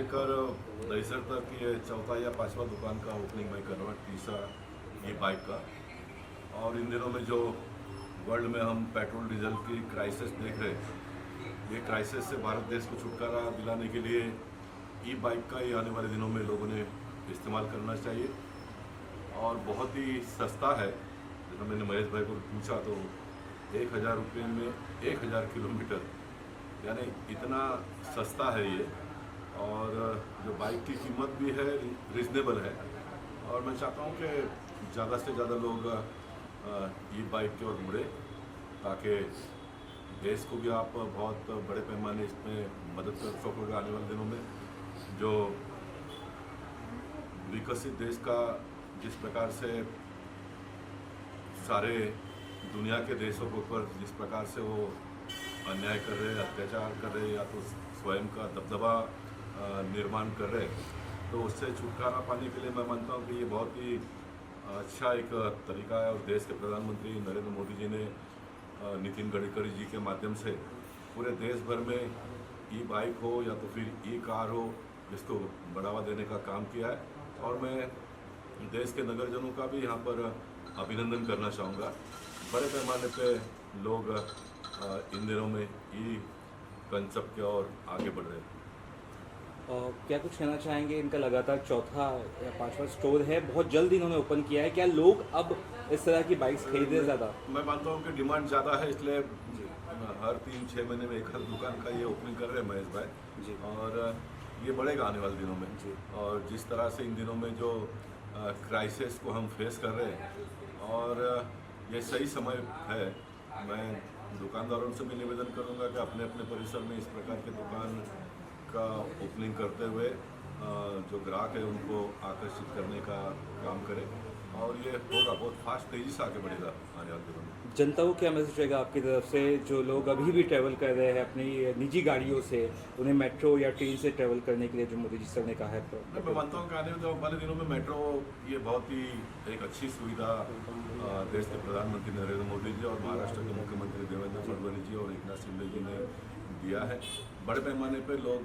लेकर दहीसर तक ये चौथा या पांचवा दुकान का ओपनिंग मैं कर रहा हूँ, तीसरा ई बाइक का। और इन दिनों में जो वर्ल्ड में हम पेट्रोल डीजल की क्राइसिस देख रहे हैं, ये क्राइसिस से भारत देश को छुटकारा दिलाने के लिए ई बाइक का ही आने वाले दिनों में लोगों ने इस्तेमाल करना चाहिए। और बहुत ही सस्ता है। जैसा मैंने महेश भाई को पूछा तो 1000 रुपये में 1000 किलोमीटर, यानी इतना सस्ता है ये। और जो बाइक की कीमत भी है रिजनेबल है। और मैं चाहता हूँ कि ज़्यादा से ज़्यादा लोग ई बाइक की ओर मुड़े, ताकि देश को भी आप बहुत बड़े पैमाने इसमें मदद कर सकोगे आने वाले दिनों में। जो विकसित देश का जिस प्रकार से सारे दुनिया के देशों के ऊपर जिस प्रकार से वो अन्याय कर रहे, अत्याचार कर रहे, या तो स्वयं का दबदबा निर्माण कर रहे, तो उससे छुटकारा पाने के लिए मैं मानता हूँ कि ये बहुत ही अच्छा एक तरीका है। और देश के प्रधानमंत्री नरेंद्र मोदी जी ने नितिन गडकरी जी के माध्यम से पूरे देश भर में ई बाइक हो या तो फिर ई कार हो, इसको बढ़ावा देने का काम किया है। और मैं देश के नगरजनों का भी यहाँ पर अभिनंदन करना चाहूँगा। बड़े पैमाने पे लोग इन दिनों में ई कंसेप्ट की ओर आगे बढ़ रहे हैं। क्या कुछ कहना चाहेंगे? इनका लगातार चौथा या पांचवा स्टोर है, बहुत जल्द इन्होंने ओपन किया है। क्या लोग अब इस तरह की बाइक्स खरीद रहे ज़्यादा? मैं मानता हूँ कि डिमांड ज़्यादा है, इसलिए हर 3-6 महीने में एक हर दुकान का ये ओपनिंग कर रहे हैं महेश भाई जी। और ये बढ़ेगा आने वाले दिनों में जी। और जिस तरह से इन दिनों में जो क्राइसिस को हम फेस कर रहे हैं, और ये सही समय है। मैं दुकानदारों से भी निवेदन करूँगा कि अपने अपने परिसर में इस प्रकार के दुकान का ओपनिंग करते हुए जो ग्राहक है उनको आकर्षित करने का काम करें। और ये होगा बहुत फास्ट, तेज़ी से आगे बढ़ेगा आने वाले दिनों में। जनता को क्या मैसेज रहेगा आपकी तरफ से, जो लोग अभी भी ट्रैवल कर रहे हैं अपनी निजी गाड़ियों से, उन्हें मेट्रो या ट्रेन से ट्रैवल करने के लिए जो मोदी जी सर ने कहा है? मैं मानता हूँ कि आने वाले दिनों में मेट्रो ये बहुत ही एक अच्छी सुविधा देश के प्रधानमंत्री नरेंद्र मोदी जी और महाराष्ट्र के मुख्यमंत्री देवेंद्र फडणवीस जी और एकनाथ शिंदे जी ने दिया है। बड़े पैमाने पर लोग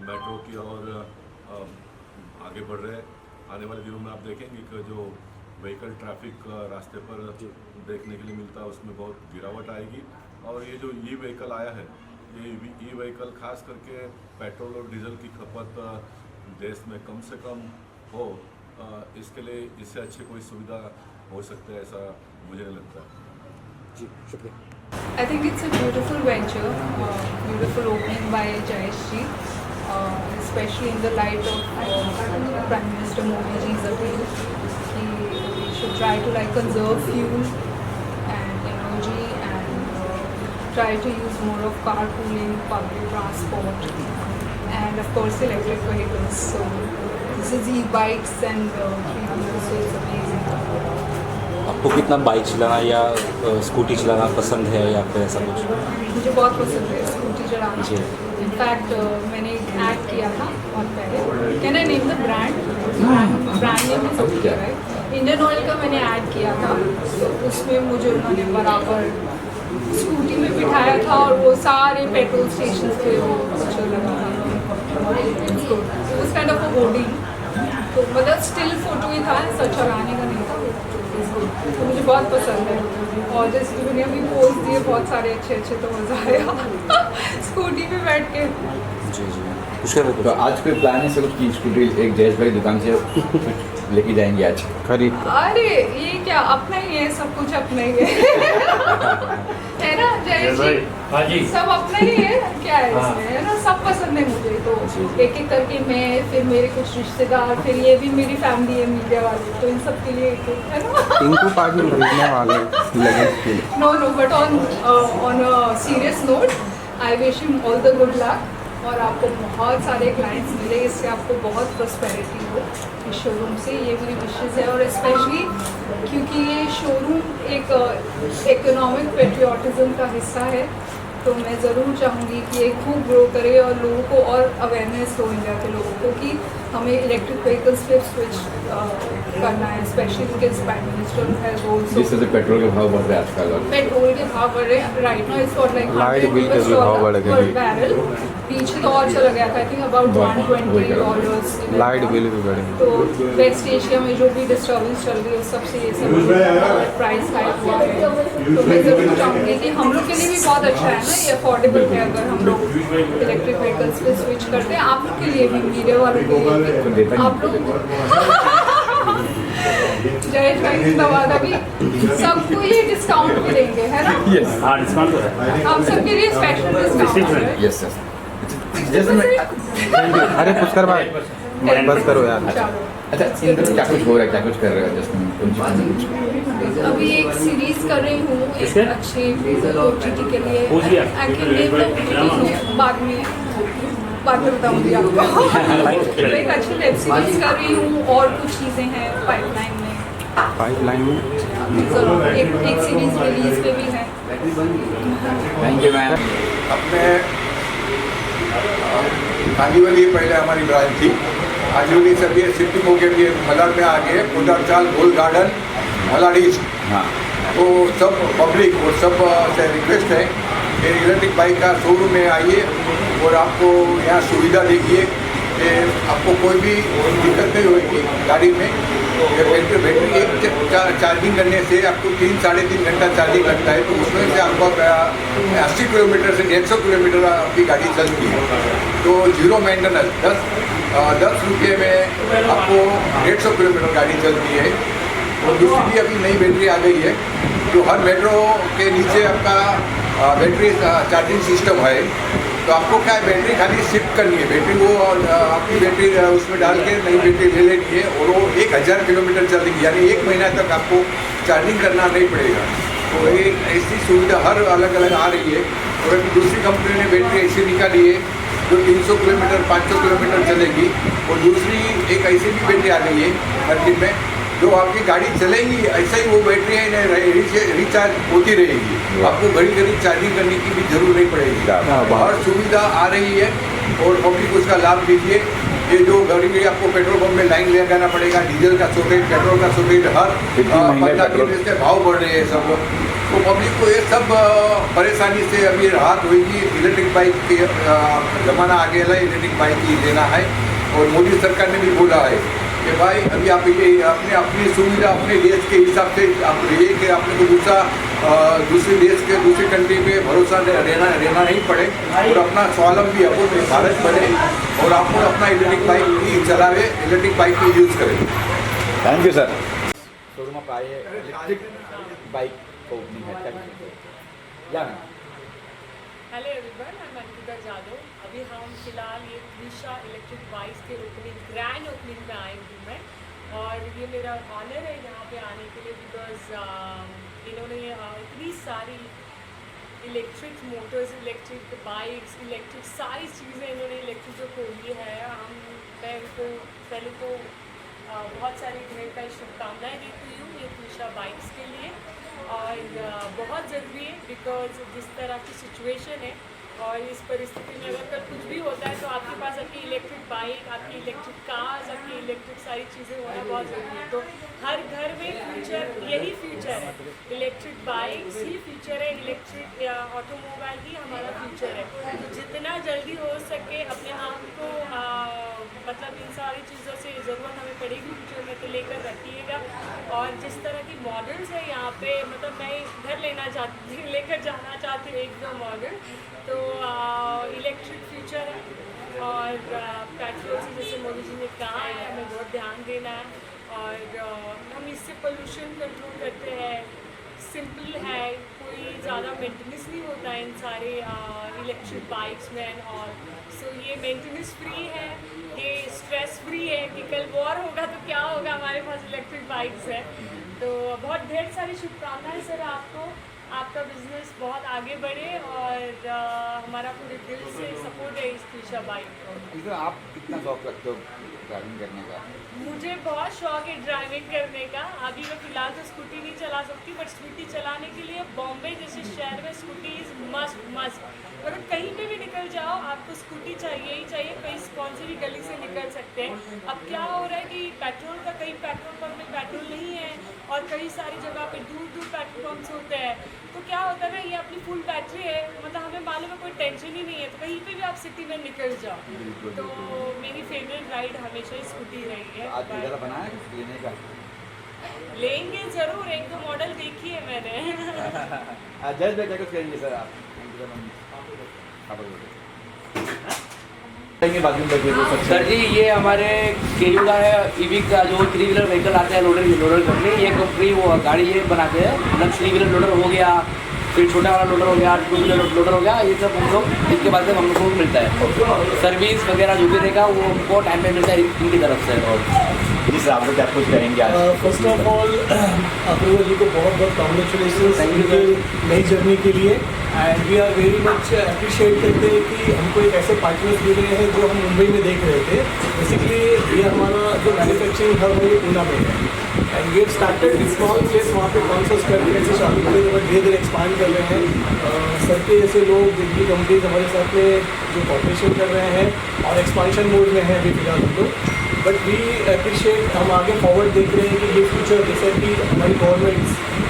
मेट्रो की ओर आगे बढ़ रहे हैं। आने वाले दिनों में आप देखेंगे कि जो व्हीकल ट्रैफिक रास्ते पर देखने के लिए मिलता है उसमें बहुत गिरावट आएगी। और ये जो ई व्हीकल आया है, ये ई व्हीकल खास करके पेट्रोल और डीजल की खपत देश में कम से कम हो, इसके लिए इससे अच्छी कोई सुविधा हो सकती है, ऐसा मुझे नहीं लगता है जी। शुक्रिया। I think it's a beautiful venture, beautiful opening by Jayesh ji, especially in the light of Prime Minister Modi ji's appeal कि we should try to conserve fuel and energy and try to use more of carpooling, public transport, and of course electric vehicles. So this is e-bikes and so it's amazing. आपको कितना bike चलाना या scooty चलाना पसंद है या फिर ऐसा कुछ? मुझे बहुत पसंद है स्कूटी चलाना। इनफैक्ट मैंने एक ऐड किया था बहुत पहले। Can I name the brand? Brand name is okay right? Indian oil का मैंने ऐड किया था, तो उसमें मुझे उन्होंने बराबर स्कूटी में बिठाया था और वो सारे पेट्रोल स्टेशन पे वो पिक्चर लगा था। उस काइंड ऑफ होर्डिंग, तो मतलब स्टिल फोटो ही था, ऐसा चलाने का नहीं था। तो मुझे बहुत पसंद है। और जैसे मैंने अभी पोस्ट दिए बहुत सारे अच्छे, तो मज़ा आया स्कूटी पे बैठ के। जी जी। तो आज कोई प्लान है कुछ की स्कूटी एक जयेश भाई दुकान से लेके जाएंगे आज खरीद? अरे ये क्या, अपना ही है, सब कुछ अपना ही है ना जयेश जी? हाँ जी, सब अपना ही है, क्या है इसमें, है ना? सब पसंद है मुझे। तो एक एक करके मैं, फिर मेरे कुछ रिश्तेदार, फिर ये भी मेरी फैमिली है मीडिया वाले, तो इन सब के लिए है ना। इनको पार्टी खरीदने वाले लगेज के लिए। No but on a serious note, I wish him all the good luck और आपको बहुत सारे क्लाइंट्स मिले, इससे आपको बहुत प्रॉस्पेरिटी हो इस शोरूम से, ये मेरी विशेज़ है। और स्पेशली क्योंकि ये शोरूम एक इकोनॉमिक पेट्रियाटिज़म का हिस्सा है, तो मैं ज़रूर चाहूँगी कि ये खूब ग्रो करे और लोगों को और अवेयरनेस हो इंडिया के लोगों को कि हमें इलेक्ट्रिक व्हीकल्स पे स्विच करना है, स्पेशली किस प्राइम मिनिस्टर हैज जिस आल्सो तरह से पेट्रोल के भाव बढ़ रहे हैं आजकल और पेट्रोल के भाव बढ़ रहे हैं right now it's for like light bill के भी भाव बढ़ गए हैं। बैरल पीछे तो और चला गया था I think about $120 light bill भी बढ़े। तो वेस्ट एशिया में जो भी डिस्टर्बेंस चल रही है उस सबसे ये सब प्राइस हाइक हुआ है। तो मैं ज़रूर चाहूँगी कि हम लोग के लिए भी बहुत अच्छा है ना, ये अफोर्डेबल है अगर हम लोग इलेक्ट्रिक व्हीकल्स पे स्विच करते हैं। आप लोग के लिए भी, मीडिया वालों के लिए भी, आप लोग जयेश भाई जिंदाबाद। अभी सबको ये डिस्काउंट भी देंगे है ना, यस हाँ डिस्काउंट हो रहा है। हम सबके लिए स्पेशल डिस्काउंट है। यस यस जैसे मैं अरे पुष्कर भाई बस करो यार। चलो। अच्छा इंदर क्या कुछ हो रहा है, क्या कुछ कर रहे हो जस्ट अभी एक सीरीज कर रही हूँ एक किसके? अच्छी OTT के लिए। पूछ लिया? बाद में बताऊंगी आपको। एक अच्छी वेब सीरीज कर रही हूँ और कुछ चीज़ें हैं पाइपलाइन में। पाइपलाइन में जरूर एक सीरीज रिलीज पे भी है। Thank you ma'am. अपने कांदीवली पहले हमारी ब्रांच थी, आजीवली से भी शिफ्टिंग हो के भी मलाड में आगे कोटाचाल गोल गार्डन मलाड ईस्ट। हाँ तो सब पब्लिक और सब से रिक्वेस्ट है कि इलेक्ट्रिक बाइक का शोरूम में आइए और आपको यहाँ सुविधा देखिए कि आपको कोई भी दिक्कत नहीं होगी गाड़ी में। बैटरी एक चार्जिंग करने से आपको 3-3.5 घंटा चार्जिंग लगता है, तो उसमें से आपको 80 किलोमीटर से 150 किलोमीटर आपकी गाड़ी चलती है। तो जीरो मेंटेनेंस 10 रुपये में आपको 150 किलोमीटर गाड़ी चलती है। और दूसरी भी अभी नई बैटरी आ गई है, तो हर मेट्रो के नीचे आपका बैटरी चार्जिंग सिस्टम है। तो आपको क्या है, बैटरी खाली शिफ्ट करनी है, बैटरी वो आपकी बैटरी उसमें डाल के नई बैटरी ले लेनी है और वो 1000 किलोमीटर चलेगी, यानी 1 महीना तक आपको चार्जिंग करना नहीं पड़ेगा। तो ये ऐसी सुविधा हर अलग अलग आ रही है। और अभी दूसरी कंपनी ने बैटरी ऐसी निकाली है जो 300 किलोमीटर 500 किलोमीटर चलेगी। और दूसरी एक ऐसी भी बैटरी आ गई है मार्केट में जो आपकी गाड़ी चलेगी ऐसा ही वो बैटरी है रिचार्ज होती रहेगी, आपको घड़ी घड़ी चार्जिंग करने की भी जरूरत नहीं पड़ेगी। हर सुविधा आ रही है और पब्लिक उसका लाभ लीजिए। ये जो घड़ी घड़ी आपको पेट्रोल पंप में लाइन लगाना पड़ेगा, डीजल का शॉर्टेज, पेट्रोल का शॉर्टेज, हर 15 दिन से भाव बढ़ रहे हैं सब लोग। तो पब्लिक को ये सब परेशानी से अभी राहत होगी। इलेक्ट्रिक बाइक के ज़माना आ गया है, इलेक्ट्रिक बाइक ही लेना है। और मोदी सरकार ने भी बोला है कि भाई अभी आप ये अपनी सुविधा अपने देश के हिसाब से आप रहिए कि आपने को दूसरे देश के दूसरी कंट्री पे भरोसा रहना नहीं पड़े और अपना स्वावलंबी अपने भारत बने और आप अपना इलेक्ट्रिक बाइक ही चलावे, इलेक्ट्रिक बाइक ही यूज़ करें। Thank you sir. शोरूम आप आए इलेक्ट्रिक बाइक का ओपनिंग है क्या मैम? हेलो एवरीवन, मैं अंकिता जादव। अभी हम फिलहाल ये त्रिशा इलेक्ट्रिक बाइक्स के ग्रैंड ओपनिंग में आए हूँ मैं, और ये मेरा ऑनर है यहाँ पे आने के लिए बिकॉज इन्होंने इतनी सारी electric Motors, electric bikes, electric सारी चीज़ें इन्होंने इलेक्ट्रिक जो खोली है। मैं उनको पहले तो बहुत सारी ढेर सारी शुभकामनाएँ देती हूँ ये त्रिशा बाइक्स के लिए। और बहुत ज़रूरी है बिकॉज जिस तरह की सिचुएशन है और इस परिस्थिति में अगर कल कुछ भी होता है तो आपके पास आपकी इलेक्ट्रिक बाइक, आपकी इलेक्ट्रिक कार्स, आपकी इलेक्ट्रिक सारी चीज़ें होना बहुत ज़रूरी है। तो हर घर में फ्यूचर यही फ्यूचर है, इलेक्ट्रिक बाइक्स ही फ्यूचर है, इलेक्ट्रिक ऑटोमोबाइल ही हमारा फ्यूचर है। तो जितना जल्दी हो सके अपने आप को मतलब इन सारी चीज़ों से ज़रूरत हमें पड़ेगी फ्यूचर में, तो लेकर रखिएगा। और जिस तरह की मॉडल्स है यहाँ पे, मतलब मैं घर लेकर जाना चाहती हूँ 1-2 मॉडल। तो इलेक्ट्रिक फ्यूचर है और पेट्रोल से जैसे मोदी जी ने कहा है हमें बहुत ध्यान देना है। और हम इससे पोल्यूशन कंट्रोल करते हैं, सिंपल है, कोई ज़्यादा मेंटेनेंस नहीं होता है इन सारे इलेक्ट्रिक बाइक्स में एंड ऑल। सो ये मेंटेनेंस फ्री है, ये स्ट्रेस फ्री है कि कल वॉर होगा तो क्या होगा, हमारे पास इलेक्ट्रिक बाइक्स है। तो बहुत ढेर सारी शुभकामनाएं सर आपको, आपका बिजनेस बहुत आगे बढ़े और हमारा पूरे दिल से सपोर्ट है इस त्रिशा बाइक को। आप कितना शौक रखते हो ड्राइविंग करने का? मुझे बहुत शौक है ड्राइविंग करने का। अभी मैं फ़िलहाल तो स्कूटी नहीं चला सकती, बट स्कूटी चलाने के लिए बॉम्बे जैसे शहर में स्कूटी इज़ मस्ट। मतलब कहीं पे भी निकल जाओ आपको आपको स्कूटी चाहिए ही चाहिए, कहीं कौन सी भी गली से निकल सकते हैं। अब क्या हो रहा है कि पेट्रोल का कहीं पेट्रोल पंप में पेट्रोल नहीं है और कई सारी जगह पे दूर दूर पेट्रोल पंप्स होते हैं, तो क्या होता है ना, ये अपनी फुल बैटरी है, मतलब हमें मालूम है कोई टेंशन ही नहीं है, तो कहीं पे भी आप सिटी में निकल जाओ। तो मेरी फेवरेट राइड हमेशा ही स्कूटी रही है। आज इधर बना है लेने का। लेंगे ज़रूर, एक दो मॉडल देखी है मैंने। जज भाई क्या कुछ कहेंगे सर आप? सर जी, ये हमारे केयू का है ईवी का, जो 3 व्हीलर व्हीकल आते हैं लोडर करने, ये कंपनी वो गाड़ी ये बनाते हैं, मतलब 3 व्हीलर लोडर हो गया, फिर छोटा वाला लोडर हो गया, 2 व्हीलर लोडर हो गया, ये सब हम लोग इसके बाद से हम लोग को मिलता है। सर्विस वगैरह जो भी रहेगा वो हमको टाइम पे मिलता है इनकी तरफ से। और जी सर, आप लोग क्या कुछ कहेंगे आज? First of all Apurva ji को बहुत बहुत कॉन्ग्रेचुलेशन उनके नई जर्नी के लिए, and we are very much appreciate करते हैं कि हमको एक ऐसे पार्टनर्स मिले हैं जो हम मुंबई में देख रहे थे। बेसिकली ये हमारा जो मैन्युफैक्चरिंग हब है ये पूना में है, and we have started small place, वहाँ पे 500 स्क्वायर फीट से चालू किए, तो धीरे धीरे एक्सपांड कर रहे हैं। सर के जैसे लोग जिनकी कंपनीज हमारे साथ में जो कॉपरेशन कर रहे हैं और एक्सपांशन मोड में है अभी फिलहाल हम लोग, बट वी अप्रिशिएट, हम आगे फॉरवर्ड देख रहे हैं कि ये फ्यूचर, जैसे कि हमारी गवर्नमेंट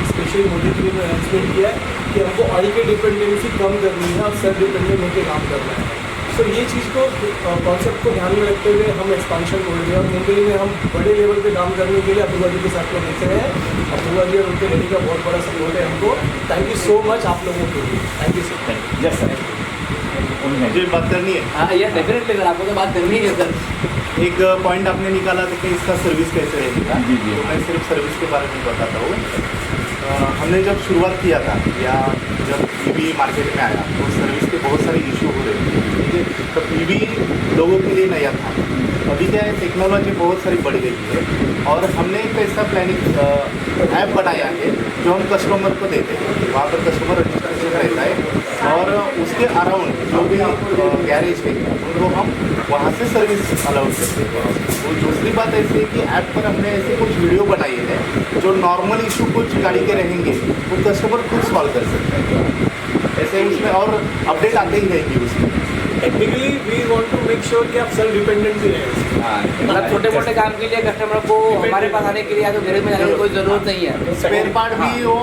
स्पेशली मोदी जी ने अनाउंसमेंट किया है कि हमको ऑयल की डिपेंडेंसी कम करनी है और सेल्फ डिपेंडेंट होकर काम करना है। सो ये चीज़ को, कॉन्सेप्ट को ध्यान में रखते हुए हम एक्सपांशन बोल रहे हैं, और मुंबई में हम बड़े लेवल पे काम करने के लिए अपूर्वा जी के साथ में देख रहे हैं। अपूर्वा जी और उनके लेडी का बहुत बड़ा सपोर्ट है हमको। थैंक यू सो मच आप लोगों के लिए, thank you sir. Yes sir, मुझे बात करनी है। हाँ ये डेफिनेटली सर, आपको तो बात करनी है सर। एक पॉइंट आपने निकाला था कि इसका सर्विस कैसे रहेगा। जी जी। तो मैं सिर्फ सर्विस के बारे में बताता हूँ। हमने जब शुरुआत किया था, या जब ईवी मार्केट में आया, तो सर्विस के बहुत सारे इशू हो रहे थे, ठीक है। तब ईवी लोगों के लिए नया था। अभी क्या है, टेक्नोलॉजी बहुत सारी बढ़ गई है, और हमने एक ऐसा प्लानिंग ऐप बनाया है जो हम कस्टमर को देते हैं। वहाँ पर कस्टमर रजिस्ट्रेशन रहता है, और उसके अराउंड जो भी गैरेज है उनको हम वहाँ से सर्विस अलाउड करते हैं। और दूसरी बात ऐसी है कि ऐप पर हमने ऐसे कुछ वीडियो बनाए हैं जो नॉर्मल इशू कुछ गाड़ी के रहेंगे वो कस्टमर खुद सॉल्व कर सकते हैं। ऐसे उसमें और अपडेट आते ही रहेगी उसमें। Technically we want to make sure कि आप सेल्फ डिपेंडेंट भी रहें। मतलब छोटे मोटे काम के लिए कस्टमर को हमारे पास आने के लिए या तो गैरेज में जाने की कोई ज़रूरत नहीं है। स्पेयर पार्ट भी वो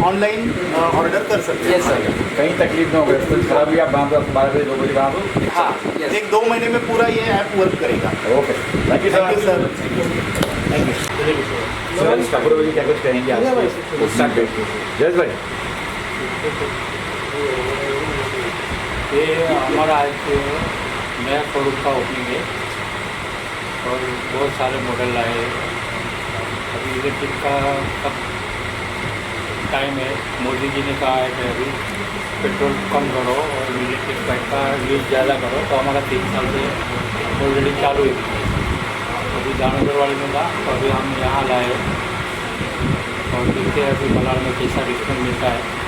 ऑनलाइन ऑर्डर कर सकते हैं। Yes sir. कहीं तकलीफ ना हो, कुछ खराब हुई आप वहाँ पर 12 बजे 2 बजे वहाँ पर। हाँ यस। 1-2 महीने में पूरा ये ऐप वर्क करेगा। Okay, thank you sir. Thank you. Sir Apurva ji क्या कुछ कहेंगे आज? जज भाई। ये हमारा आज नया शोरूम का ओपनिंग है, और बहुत सारे मॉडल लाए हैं। अभी इलेक्ट्रिक का सब टाइम है, मोदी जी ने कहा है कि अभी पेट्रोल कम करो और इलेक्ट्रिक बाइक का यूज़ ज़्यादा करो, तो हमारा 3 साल से ऑलरेडी चालू है। अभी दानोदर वाले में था, तो अभी हम यहाँ लाए, और देखते हैं अभी मलाड में कैसा डिस्काउंट मिलता है।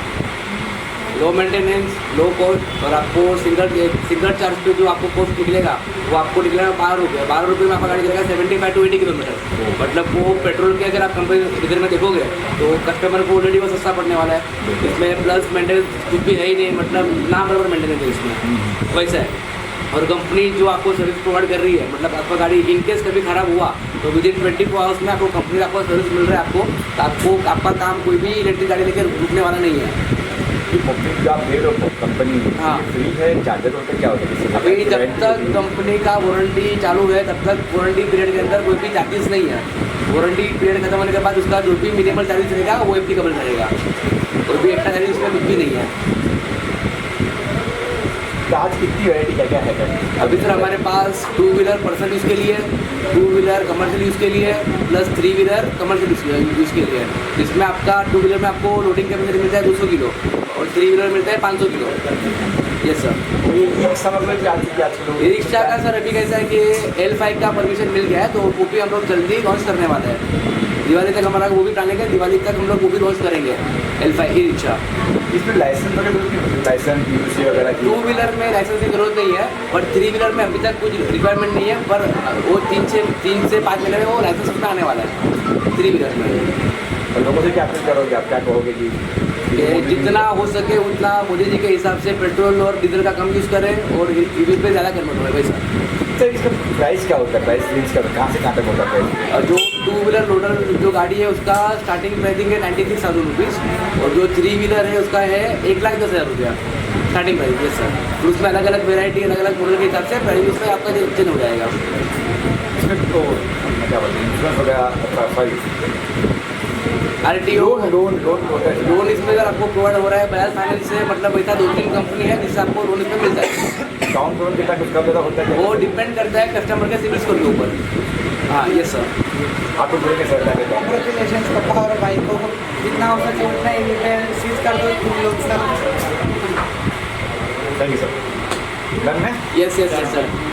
लो मेंटेनेंस, लो कॉस्ट, और आपको सिंगल चार्ज पे जो आपको कॉस्ट निकलेगा वो आपको निकलेगा 12 रुपये। 12 रुपये में आपका गाड़ी चलेगा 75 to 80 किलोमीटर। मतलब वो पेट्रोल के अगर आप कंपनी डिजल में देखोगे तो कस्टमर को ऑलरेडी वो सस्ता पड़ने वाला है। इसमें प्लस मेंटेनेंस कुछ भी है ही नहीं, मतलब ना बराबर मेंटेनेंस है इसमें, वैसा है। और कंपनी जो आपको सर्विस प्रोवाइड कर रही है, मतलब आपका गाड़ी इनकेस कभी ख़राब हुआ तो विदिन 24 आवर्स में आपको कंपनी आपको सर्विस मिल रहा है आपको, तो आपको आपका काम कोई भी इलेक्ट्रिक गाड़ी लेकर रुकने वाला नहीं है। पब्लिक जो आप दे रहे हो कंपनी, हाँ। फ्री है, चार्जर होता क्या होता है? अभी जब तक कंपनी का वारंटी चालू है तब तक वारंटी पीरियड के अंदर कोई भी चार्जेस नहीं है। वारंटी पीरियड खत्म होने के बाद उसका जो भी मिनिमल चार्जेस रहेगा वो एप्लीकेबल रहेगा, कोई भी एक्स्ट्रा चार्जेस उसमें कुछ भी नहीं है। तो आज कितनी वैरायटी क्या क्या है? अभी सर हमारे पास 2 व्हीलर पर्सनल यूज़ के लिए, 2 व्हीलर कमर्शियल यूज़ के लिए, प्लस 3 व्हीलर कमर्शियल यूज़ के लिए। जिसमें आपका 2 व्हीलर में आपको लोडिंग कैपेसिटी मिलता है 200 किलो, और 3 व्हीलर मिलता है 500 किलो। Yes sir. ये रिक्शा मतलब क्या आज ये रिक्शा का सर अभी कैसा है कि L5 का परमिशन मिल गया है, तो वो भी हम लोग जल्दी लॉन्च करने वाले हैं। दिवाली तक हमारा वो भी प्लानिंग है, दिवाली तक हम लोग वो भी लॉन्च करेंगे L5 ई रिक्शा। इसमें लाइसेंस वगैरह, लाइसेंस PUC वगैरह की? 2 व्हीलर में लाइसेंस की जरूरत नहीं है, पर 3 व्हीलर में अभी तक कुछ रिक्वायरमेंट नहीं है, पर वो 3 से 5 महीने में वो लाइसेंस उसमें आने वाला है 3 व्हीलर में। और लोगों से क्या अपील करोगे आप, क्या कहोगे जी? कि जितना हो सके उतना मोदी जी के हिसाब से पेट्रोल और डीजल का कम यूज़ करें और ईवी पे ज़्यादा कन्वर्ट हो भाई साहब। सर इसका प्राइस क्या होता है, प्राइस रेंज का कहाँ से कहाँ तक होता है प्राइस? और जो 2 व्हीलर लोडर जो गाड़ी है उसका स्टार्टिंग प्राइसिंग है 96,000 रुपीज़ और जो 3 व्हीलर है उसका है 1,10,000 रुपया स्टार्टिंग प्राइस है सर। तो उसमें अलग अलग वेराइटी अलग अलग मॉडल के हिसाब से प्राइस उसमें आपका चेंज हो जाएगा। इसमें तो क्या बोलते हैं, इंश्योरेंस वगैरह, RTO लोन होता है? लोन इसमें अगर आपको प्रोवाइड हो रहा है बजाज फाइनेंस से, मतलब ऐसा 2-3 कंपनी है जिससे आपको लोन इसमें मिल जाएगा। डाउन पेमेंट कितना कुछ कम ज़्यादा होता है? वो डिपेंड करता है कस्टमर के सिविल स्कोर के ऊपर। हाँ यस सर। आपको बोलेंगे सर क्या कहते हैं? कॉन्ग्रेचुलेशन पापा और भाई को, जितना हो सके उतना ही रिपेयर सीज कर दो तुम लोग sir. Thank you sir. Done है? Yes sir.